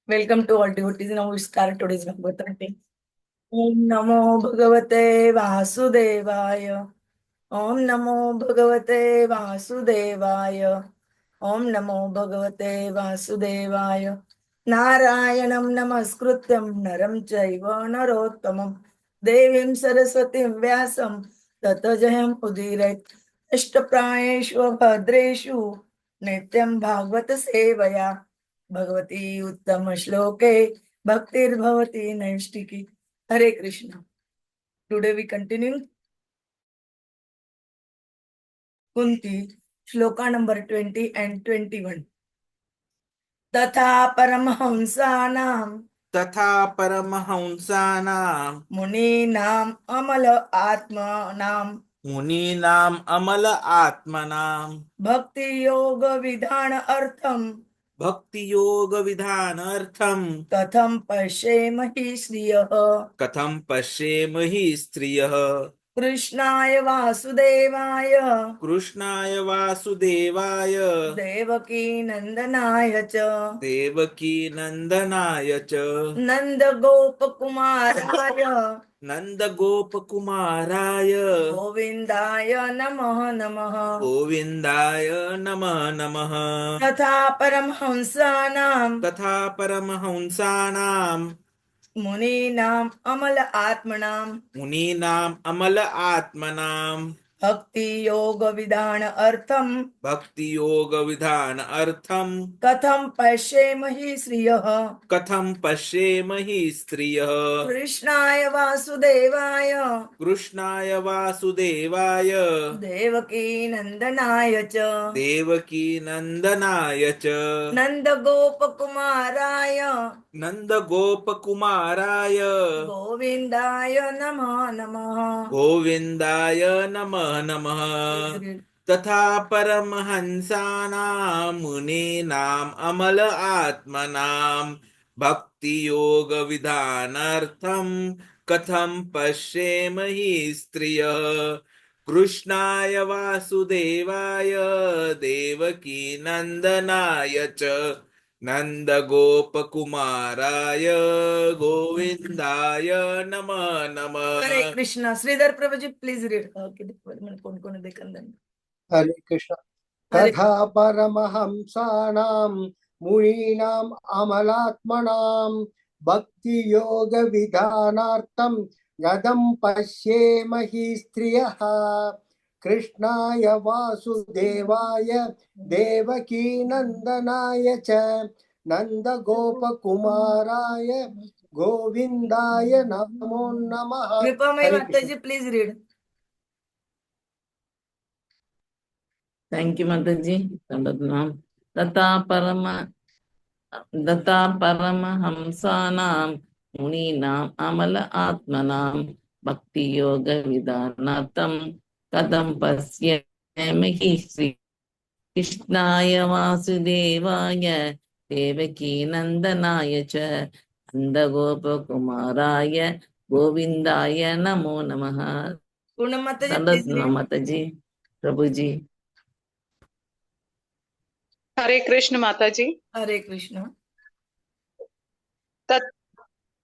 Welcome to all devotees. Now we start today's Bhagavad Gita. Om Namo Bhagavate Vasudevaya. Om Namo Bhagavate Vasudevaya. Om Namo Bhagavate Vasudevaya. Narayanam Namaskrutyam Naram Chaiva Narottamam Devim Saraswatim Vyasam Tatajayam Udiret Ashtaprayeshu Bhadreshu Nityam Bhagavata Sevaya Bhagavati Uttama Shloke Bhaktir Bhavati Naistiki. Hare Krishna. Today we continue Kunti, shloka number 20 and 21. Tatha Paramahamsanam Muninam Amala Atmanam Bhakti Yoga Vidhana Artham Bhakti Yoga Vidhanartham Katham Pashyemahi Sriyah Katham Pashyemahi Striyah Krishnaya Vasudevaya Krishnaya Vasudevaya Devakī Nandanaya cha Devakī Nandanaya cha Nanda Gopakumaraya Nanda Gopakumaraya Govindaya Namaha Namaha Govindaya Namah Namah Tatha Paramhamsanam Tatha Paramahamsanam Muninam Amala Atmanam Muninam Amala Atmanam Bhakti Yoga Vidhana Artham Bhakti Yoga Vidhana Artham Katham Pashyemahi Sriyah Katham Pashyemahi Striyah Krishnaya Vasudevaya Krishnaya Vasudevaya Devakī Nandanaya cha Devakī Nandanaya cha Nanda Gopakumaraya Nanda Gopakumaraya Govindaya Namaha Namaha. Govindaya Namah Namah Tatha Paramahansanam Muninam Amala Atmanam Bhakti Yoga Vidhanartham Katham Pashyemahi Striyah Krishnaya Vasudevaya Devakī Nandanaya cha Nanda Gopakumaraya Govindaya Nama Nama Hare Krishna. Sridhar Prabhuji, please read. Okay, कौन देखा Hare Krishna. Tatha Paramahamsanam Muninam Amalatmanam Bhakti Yoga Vidhanartham Gadam Pashyemahi Striyaha Krishnaya Vasudevaya Devakī Nandanaya cha Nanda Gopakumaraya Govindaya Namo Namaha. Kripamai Mataji, please read. Thank you, Mataji. Tata Paramahamsanam Muninam Amala Atmanam Bhakti Yoga Vidhanatam Kadam Pashyemahi Sri Krishnaya Vasudevaya Devakī Nandanaya cha Nanda Gopakumaraya Govindaya Namo Namaha. Purnam Mataji, please read. Mataji, Prabhuji. Hare Krishna Mataji. Hare Krishna.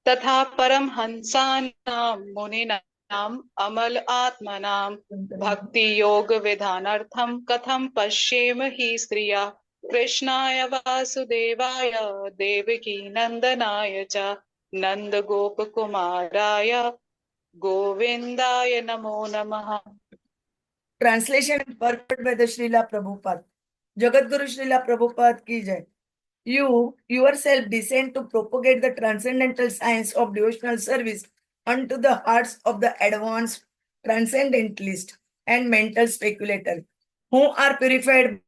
Tatha Paramhansanam Muninam Amal Atmanam Bhakti Yoga Vidhanartham Katham Pashyemahi Striya Krishnaya Vasudevaya Devakī Nandanaya cha Nanda Gopakumaraya Govindaya Namo Namaha. Translation purport by the Srila Prabhupada. Jagat Guru Srila Prabhupada ki jai. You yourself descend to propagate the transcendental science of devotional service unto the hearts of the advanced transcendentalist and mental speculator who are purified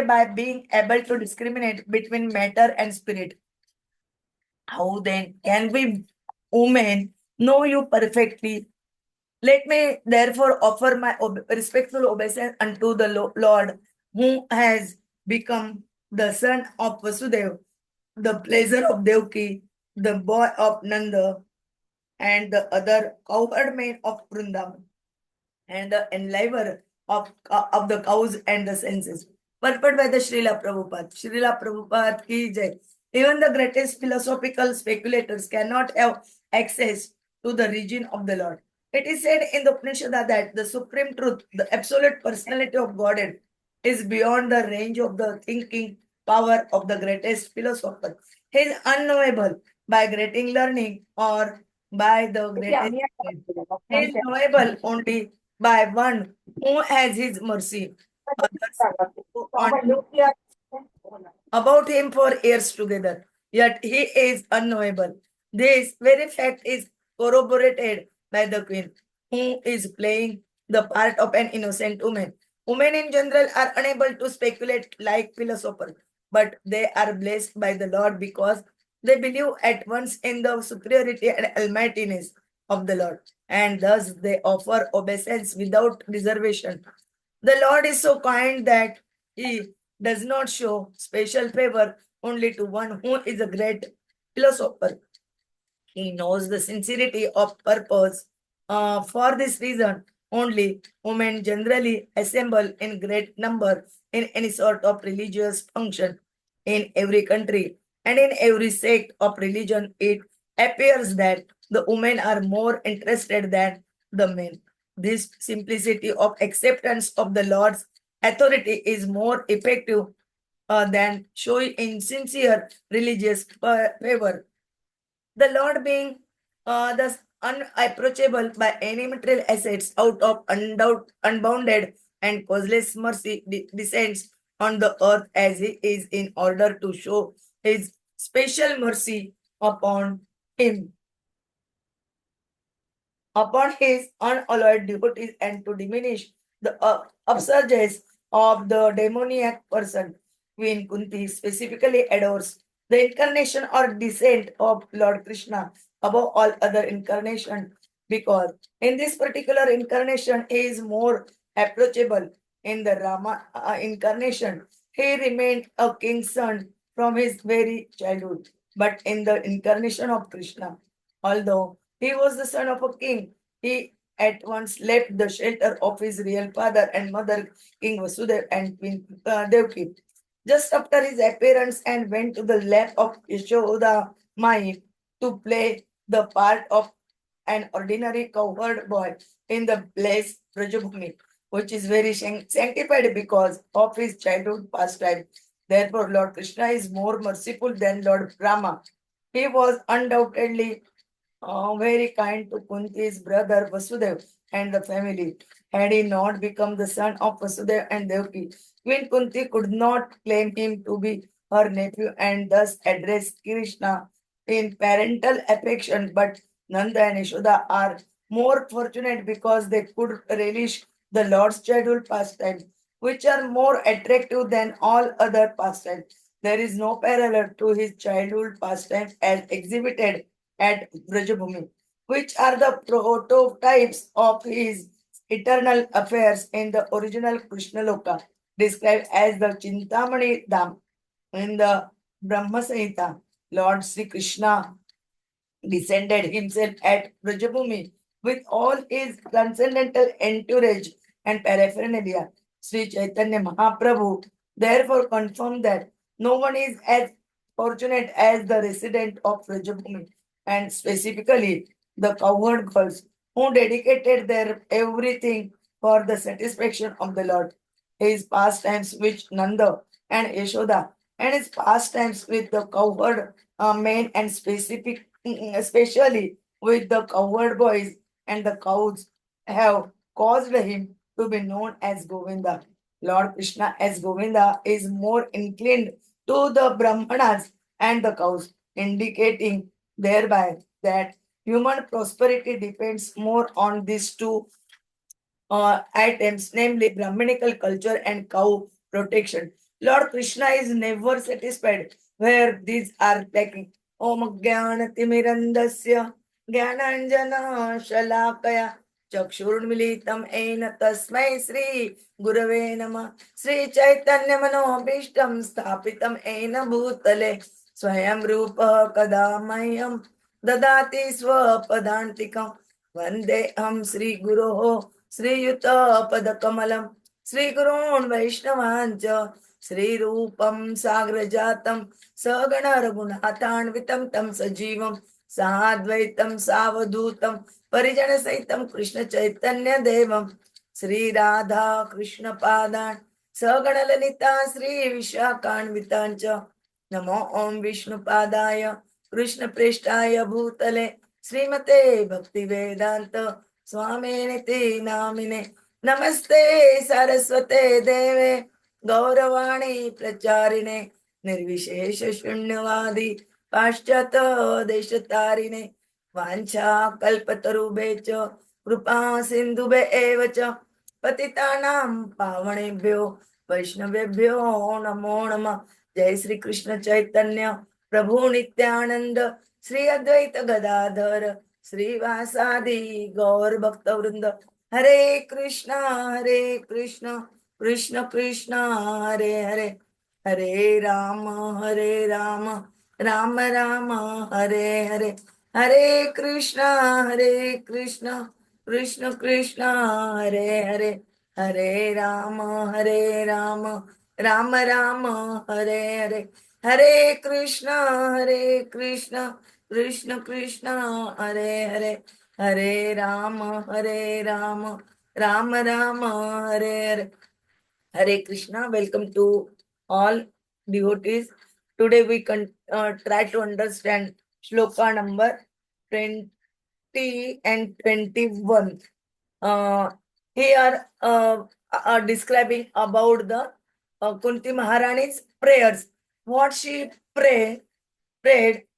by being able to discriminate between matter and spirit. How then can we, women, know you perfectly Let me therefore offer my respectful obeisance unto the Lord, who has become the son of Vasudeva, the pleasure of Devakī, the boy of Nanda, and the other cowherd men of Vṛndāvana, and the enlivener of the cows and the senses. Purport by the Srila Prabhupada. Srila Prabhupada ki jai. Even the greatest philosophical speculators cannot have access to the region of the Lord. It is said in the Upanishad that the supreme truth, the absolute personality of Godhead, is beyond the range of the thinking power of the greatest philosopher. He is unknowable by great learning or by the greatest. He is knowable only by one who has his mercy. Others go on about him for years together, yet he is unknowable. This very fact is corroborated by the queen, who is playing the part of an innocent woman. Women in general are unable to speculate like philosophers, but they are blessed by the Lord because they believe at once in the superiority and almightiness of the Lord, and thus they offer obeisance without reservation. The Lord is so kind that he does not show special favor only to one who is a great philosopher. He knows the sincerity of purpose. For this reason, only women generally assemble in great number in any sort of religious function. In every country and in every sect of religion, it appears that the women are more interested than the men. This simplicity of acceptance of the Lord's authority is more effective than showing insincere religious favor. The Lord being thus unapproachable by any material assets out of unbounded and causeless mercy descends on the earth as he is in order to show his special mercy him, upon his unalloyed devotees and to diminish the upsurges of the demoniac person. Queen Kunti specifically adores the incarnation or descent of Lord Krishna above all other incarnation because in this particular incarnation he is more approachable. In the Rama incarnation, he remained a king's son from his very childhood. But in the incarnation of Krishna, although he was the son of a king, he at once left the shelter of his real father and mother, King Vasudeva and Queen Devakī, just after his appearance and went to the lap of Yashoda Mai to play the part of an ordinary cowherd boy in the place Vrajabhumi, which is very sanctified because of his childhood pastime. Therefore, Lord Krishna is more merciful than Lord Rama. He was undoubtedly very kind to Kunti's brother Vasudeva and the family. Had he not become the son of Vasudeva and Devakī, Queen Kunti could not claim him to be her nephew and thus address Krishna in parental affection. But Nanda and Yashoda are more fortunate because they could relish the Lord's childhood pastimes, which are more attractive than all other pastimes. There is no parallel to his childhood pastimes as exhibited at Vrajabhumi, which are the prototypes of his eternal affairs in the original Krishna Loka, described as the Chintamani Dham in the Brahma Samhita. Lord Sri Krishna descended himself at Vrajabhumi with all his transcendental entourage and paraphernalia. Sri Chaitanya Mahaprabhu therefore confirmed that no one is as fortunate as the resident of Vrajabhumi, and specifically the cowherd girls who dedicated their everything for the satisfaction of the Lord. His pastimes which Nanda and Yashoda and his pastimes with the cowherd men and especially with the cowherd boys and the cows have caused him to be known as Govinda. Lord Krishna as Govinda is more inclined to the Brahmanas and the cows, indicating thereby that human prosperity depends more on these two items, namely Brahminical culture and cow protection. Lord Krishna is never satisfied where these are lacking. Om Jnana Timirandasya Jnananjana Shalakaya चक्षुर्मिलितं येन तस्मै श्री गुरवे नमः। श्री चैतन्य मनोभीष्टं स्थापितं येन भूतले स्वयं रूपः कदा मह्यं ददाति स्वपदान्तिकं। वन्देऽहं श्रीगुरोः श्रीयुतपदकमलं श्रीगुरून् वैष्णवान् च श्रीरूपं साग्रजातं सगण रघुनाथान्वितं तं सजीवं साद्वैतं सावधूतं परिजन सहितं कृष्ण चैतन्य देवं श्री राधा कृष्ण पादान् सगण ललिता श्री विशाखान्वितान् च नमो ओम विष्णुपादाय कृष्ण प्रेष्ठाय भूतले श्रीमते भक्ति वेदांत स्वामिनिति नामिने नमस्ते सरस्वते देवे गौरवाणी प्रचारिणे निर्विशेष शून्यवादी पाश्चात देशतारिणे वाञ्छा कल्पतरुभ्यश्च कृपा सिन्धुभ्य एव च पतितानां पावनेभ्यो वैष्णवेभ्यो नमो नमः। जय श्री कृष्ण चैतन्य प्रभु नित्यानंद श्री अद्वैत गदाधर श्रीवासादि गौर भक्त वृंद हरे Krishna Krishna Krishna Hare Hare Hare Ram Ram Ram Hare Hare Hare Krishna Krishna Krishna Hare Hare Hare Ram Ram Ram Hare Hare Hare Krishna Krishna Krishna Hare Hare Hare Ram Ram Ram Hare Hare Hare Krishna. Welcome to all devotees. Today we can try to understand shloka number 20 and 21. Here are describing about the Kunti Maharani's prayers. What she prayed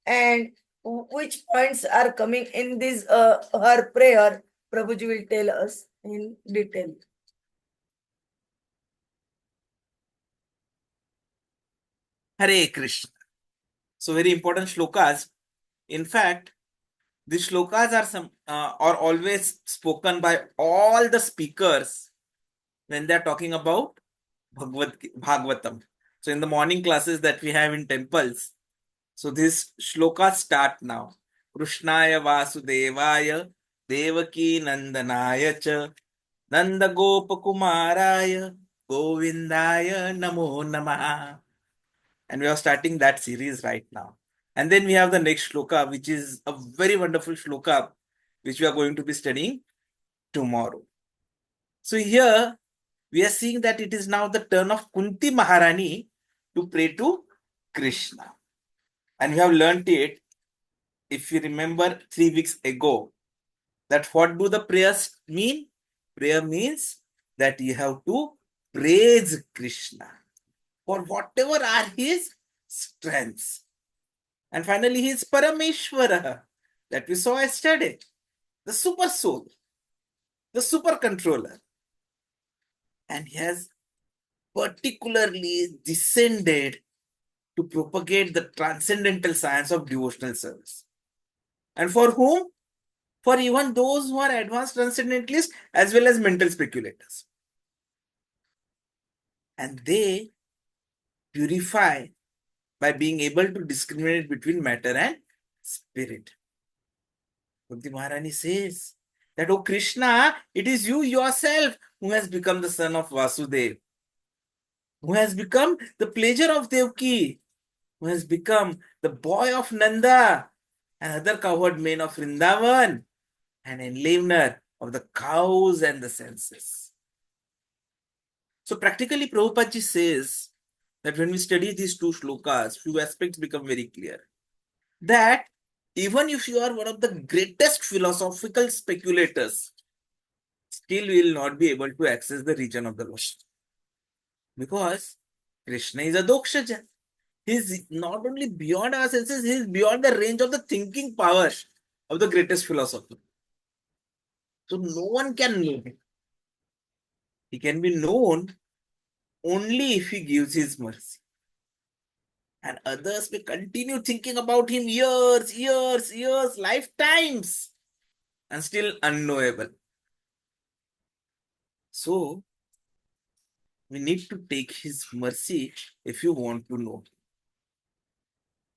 and which points are coming in this her prayer. Prabhuji will tell us in detail. Hare Krishna. So very important shlokas. In fact, these shlokas are always spoken by all the speakers when they are talking about Bhagavatam. So in the morning classes that we have in temples, so these shlokas start now. Krishnaya Vasudevaya Devakī Nandanaya cha Nanda Gopakumaraya Govindaya Namo Namaha. And we are starting that series right now. And then we have the next shloka, which is a very wonderful shloka, which we are going to be studying tomorrow. So here we are seeing that it is now the turn of Kunti Maharani to pray to Krishna. And we have learnt it, if you remember 3 weeks ago, that what do the prayers mean? Prayer means that you have to praise Krishna for whatever are his strengths. And finally, he is Parameshwara, that we saw yesterday, the super soul, the super controller. And he has particularly descended to propagate the transcendental science of devotional service. And for whom? For even those who are advanced transcendentalists as well as mental speculators. And they purify by being able to discriminate between matter and spirit. Kunti Maharani says that, oh Krishna, it is you yourself who has become the son of Vasudeva, who has become the pleasure of Devakī, who has become the boy of Nanda and other cowherd men of Vṛndāvana, and enlivener of the cows and the senses. So practically Prabhupada says that when we study these two shlokas, few aspects become very clear. That even if you are one of the greatest philosophical speculators, still you will not be able to access the region of the Lord. Because Krishna is a dokshaja. He is not only beyond our senses, he is beyond the range of the thinking power of the greatest philosopher. So no one can know him. He can be known only if he gives his mercy. And others may continue thinking about him years, lifetimes, and still unknowable. So we need to take his mercy if you want to know.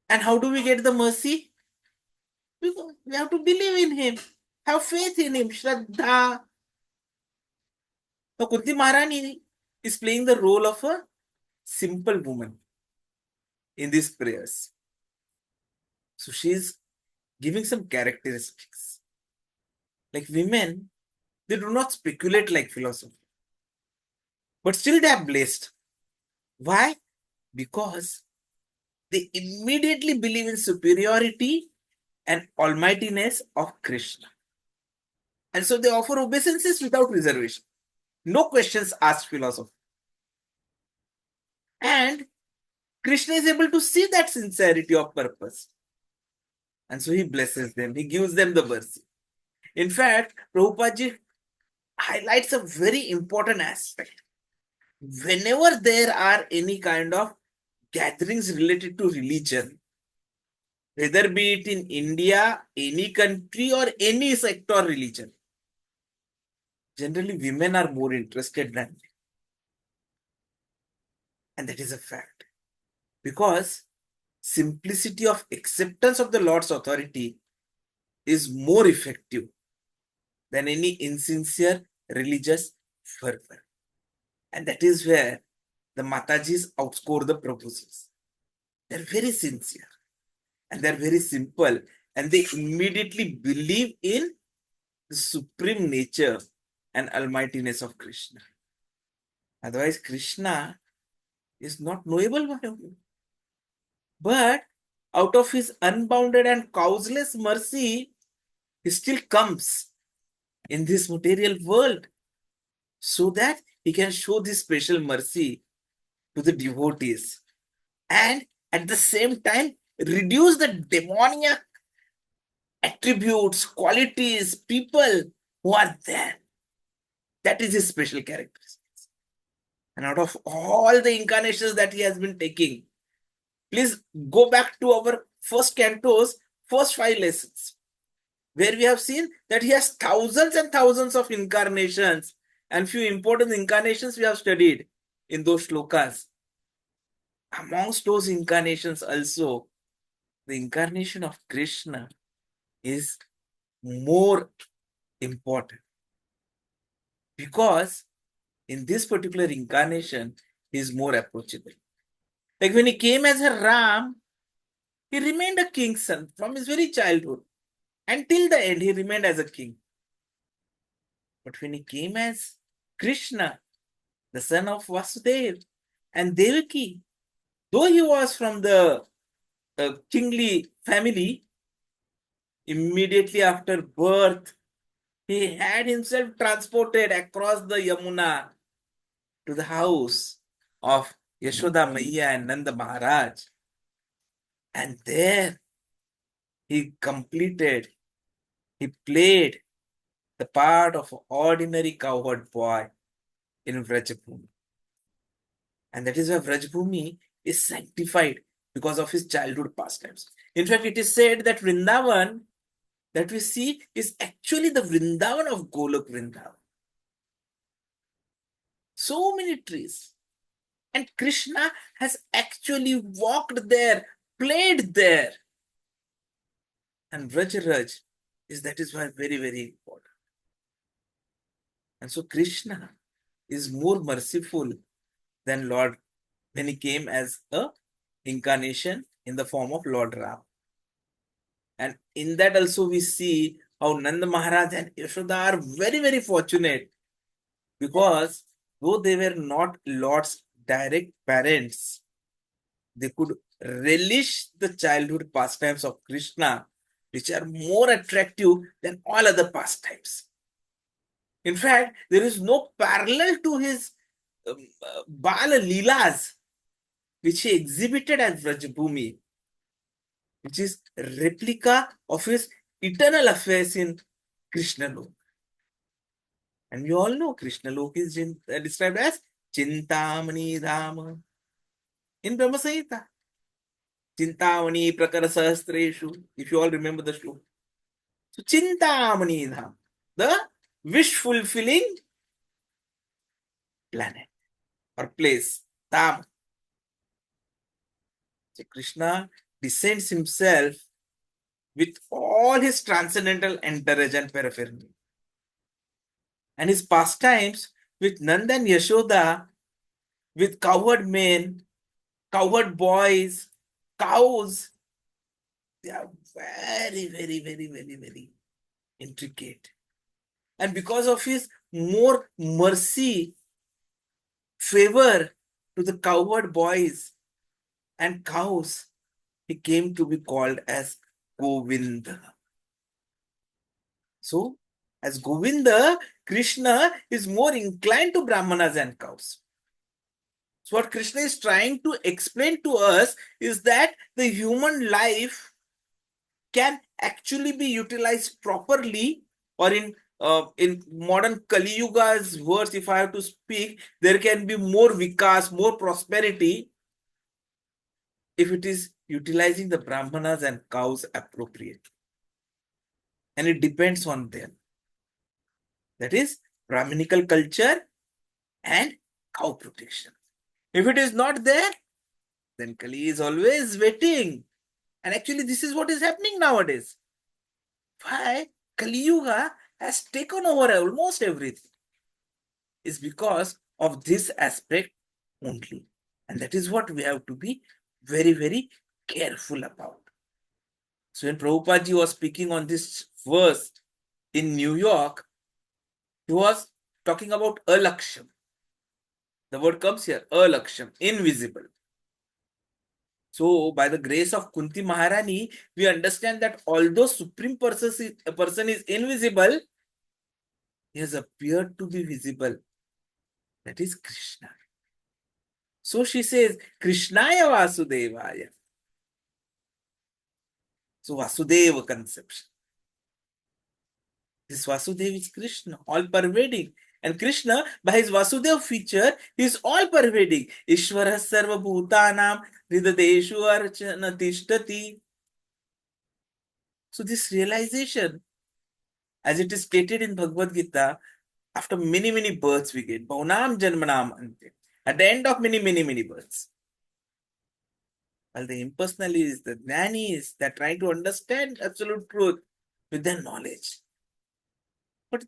And how do we get the mercy? We have to believe in him, have faith in him, Shraddha. Now Kunti Maharani is playing the role of a simple woman in these prayers. So she is giving some characteristics. Like women, they do not speculate like philosophers, but still they are blessed. Why? Because they immediately believe in superiority and almightiness of Krishna. And so they offer obeisances without reservation. No questions asked philosopher. And Krishna is able to see that sincerity of purpose. And so he blesses them. He gives them the mercy. In fact, Prabhupada highlights a very important aspect. Whenever there are any kind of gatherings related to religion, whether be it in India, any country, or any sector religion, generally women are more interested than men. And that is a fact. Because simplicity of acceptance of the Lord's authority is more effective than any insincere religious fervor. And that is where the Matajis outscore the Prabhus. They're very sincere and they're very simple, and they immediately believe in the supreme nature and almightiness of Krishna. Otherwise, Krishna is not knowable by you. But out of his unbounded and causeless mercy, he still comes in this material world so that he can show this special mercy to the devotees and at the same time reduce the demoniac attributes, qualities, people who are there. That is his special characteristics. And out of all the incarnations that he has been taking, please go back to our first canto's first 5 lessons, where we have seen that he has thousands and thousands of incarnations, and few important incarnations we have studied in those shlokas. Amongst those incarnations also, the incarnation of Krishna is more important, because in this particular incarnation, he is more approachable. Like when he came as a Ram, he remained a king's son from his very childhood. Until the end, he remained as a king. But when he came as Krishna, the son of Vasudeva and Devakī, though he was from the kingly family, immediately after birth, he had himself transported across the Yamuna to the house of Yashoda Maiya and Nanda Maharaj. And there he completed, he played the part of an ordinary cowherd boy in Vrajabhumi. And that is why Vrajabhumi is sanctified because of his childhood pastimes. In fact, it is said that Vṛndāvana that we see is actually the Vṛndāvana of Golok Vṛndāvana. So many trees. And Krishna has actually walked there, played there. And Vrajaraj that is why very, very important. And so Krishna is more merciful than Lord when he came as a incarnation in the form of Lord Ram. And in that also we see how Nanda Maharaj and Yashoda are very, very fortunate, because though they were not Lord's direct parents, they could relish the childhood pastimes of Krishna, which are more attractive than all other pastimes. In fact, there is no parallel to his Bala Leelas, which he exhibited at Vrajabhumi, which is replica of his eternal affairs in Krishna Lok. And we all know Krishna Lok is described as Chintamani Dhama in Brahma Samhita. Chintamani Prakara Sahasreshu, if you all remember the shloka. So Chintamani Dhama, the wish fulfilling planet or place, Tam. So Krishna descends himself with all his transcendental entourage and paraphernalia. And his pastimes with Nanda and Yashoda, with cowherd men, cowherd boys, cows, they are very intricate. And because of his more mercy, favor to the cowherd boys and cows, he came to be called as Govinda. So, as Govinda, Krishna is more inclined to Brahmanas and cows. So, what Krishna is trying to explain to us is that the human life can actually be utilized properly, or in modern Kali Yuga's words, if I have to speak, there can be more vikas, more prosperity if it is utilizing the Brahmanas and cows appropriately. And it depends on them. That is Brahminical culture and cow protection. If it is not there, then Kali is always waiting. And actually, this is what is happening nowadays. Why Kali Yuga has taken over almost everything is because of this aspect only. And that is what we have to be very careful about. So when Prabhupada ji was speaking on this verse in New York, he was talking about alaksham. The word comes here, alaksham, invisible. So by the grace of Kunti Maharani, we understand that although Supreme person is invisible, he has appeared to be visible. That is Krishna. So she says, Krishnaya Vasudevaya. So Vasudeva conception. This Vasudeva is Krishna, all pervading. And Krishna, by his Vasudeva feature, is all pervading. Ishvara sarva bhutanam hridadeshu archana tishtati. So this realization, as it is stated in Bhagavad Gita, after many births we get. Bhaunam janmanam ante. At the end of many births. While the impersonalists, the jnanis, they are trying to understand absolute truth with their knowledge. But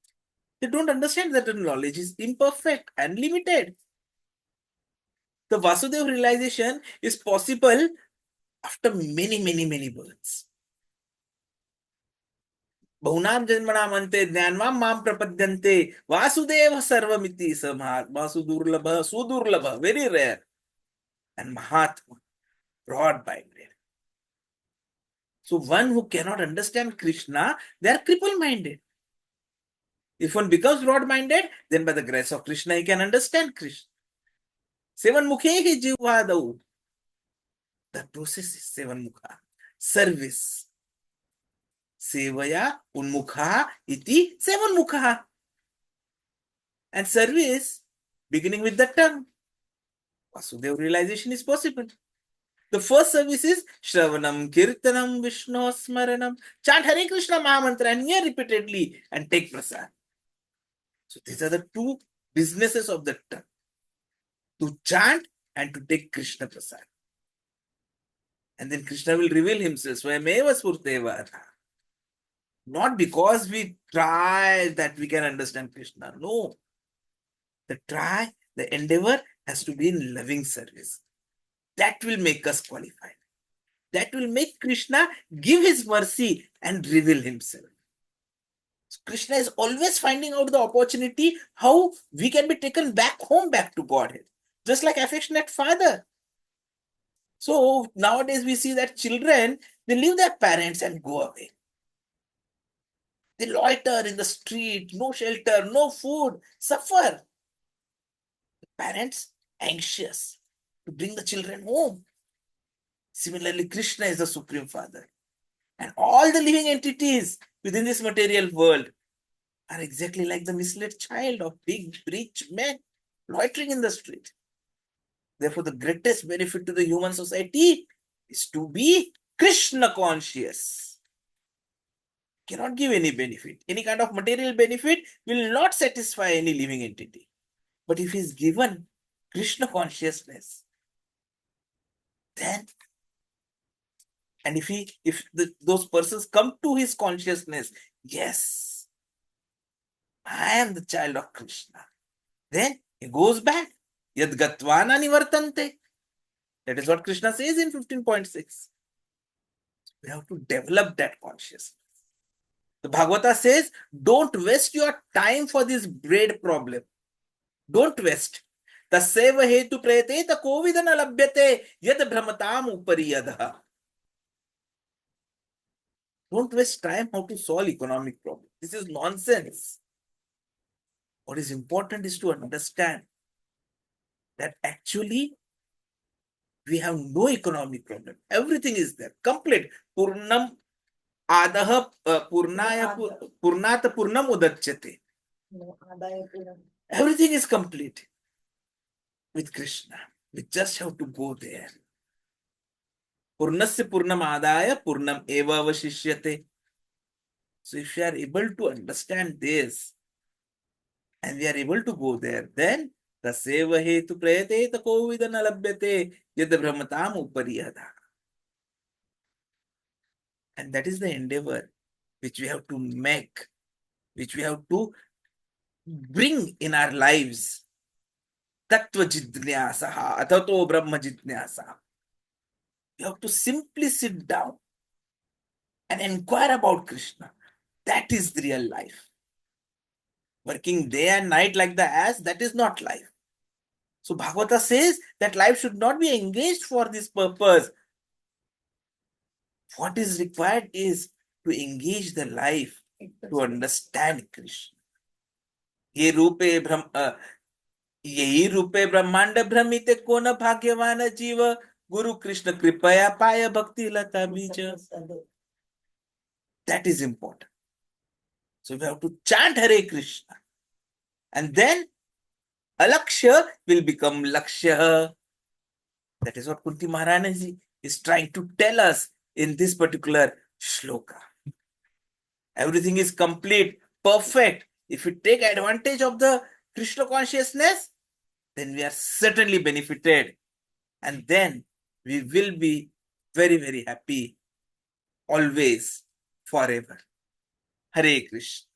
they don't understand that the knowledge is imperfect and limited. The Vasudeva realization is possible after many births. Bhaunam janmanam ante jnanvam mam prapadyante Vasudeva sarvamiti samahatma sudurlabha, very rare. And Mahatma, broad-minded. So one who cannot understand Krishna, they are cripple-minded. If one becomes broad-minded, then by the grace of Krishna, he can understand Krishna. Seven mukhehi jivvadau. The process is seven mukha. Service. Sevaya unmukha iti seven mukha. And service, beginning with the tongue. Vasudeva realization is possible. The first service is Shravanam, Kirtanam, Vishnu Smaranam. Chant Hare Krishna Mahamantra and hear repeatedly and take prasad. So these are the two businesses of the tongue. To chant and to take Krishna prasad. And then Krishna will reveal himself. Swayameva Spurteva. Not because we try that we can understand Krishna. No. The endeavor has to be in loving service. That will make us qualified. That will make Krishna give his mercy and reveal himself. So Krishna is always finding out the opportunity how we can be taken back home, back to Godhead. Just like affectionate father. So nowadays we see that children, they leave their parents and go away. They loiter in the street, no shelter, no food, suffer. The parents anxious to bring the children home. Similarly, Krishna is the Supreme Father. And all the living entities within this material world are exactly like the misled child of big, rich men loitering in the street. Therefore, the greatest benefit to the human society is to be Krishna conscious. Cannot give any benefit. Any kind of material benefit will not satisfy any living entity. But if he's given Krishna consciousness, then, and if those persons come to his consciousness, yes, I am the child of Krishna, then he goes back. Yad gatvana nivartante. That is what Krishna says in 15.6. We have to develop that consciousness. The Bhagavata says, don't waste your time for this bread problem. Don't waste. Tasyeva hetu prayate ta kovidana labhyate yad brahmatam upari yadha. Don't waste time how to solve economic problems. This is nonsense. What is important is to understand that actually we have no economic problem. Everything is there, complete. Purnam adaha purnata purnam udachyate. Everything is complete with Krishna. We just have to go there. Purnasya purnam adaya purnam eva avashishyate. So if we are able to understand this and we are able to go there, then taseva hetu prayate ta kovidana labhyate yad brahmatam upari yadha. And that is the endeavor which we have to make, which we have to bring in our lives. Tattva jidnyasaha, atato brahma jidnyasaha. You have to simply sit down and inquire about Krishna. That is the real life. Working day and night like the ass, that is not life. So Bhagavata says that life should not be engaged for this purpose. What is required is to engage the life to understand Krishna. Ye rupe यही रूपे ब्रह्मांड भ्रमिते को न भाग्यवान जीव गुरु कृष्ण कृपया पाय भक्ति लता बीज. That is important. So we have to chant Hare Krishna, and then alaksha will become lakshya. That is what Kunti Maharani is trying to tell us in this particular shloka. Everything is complete, perfect. If we take advantage of the Krishna consciousness, then we are certainly benefited. And then we will be very, very happy always, forever. Hare Krishna.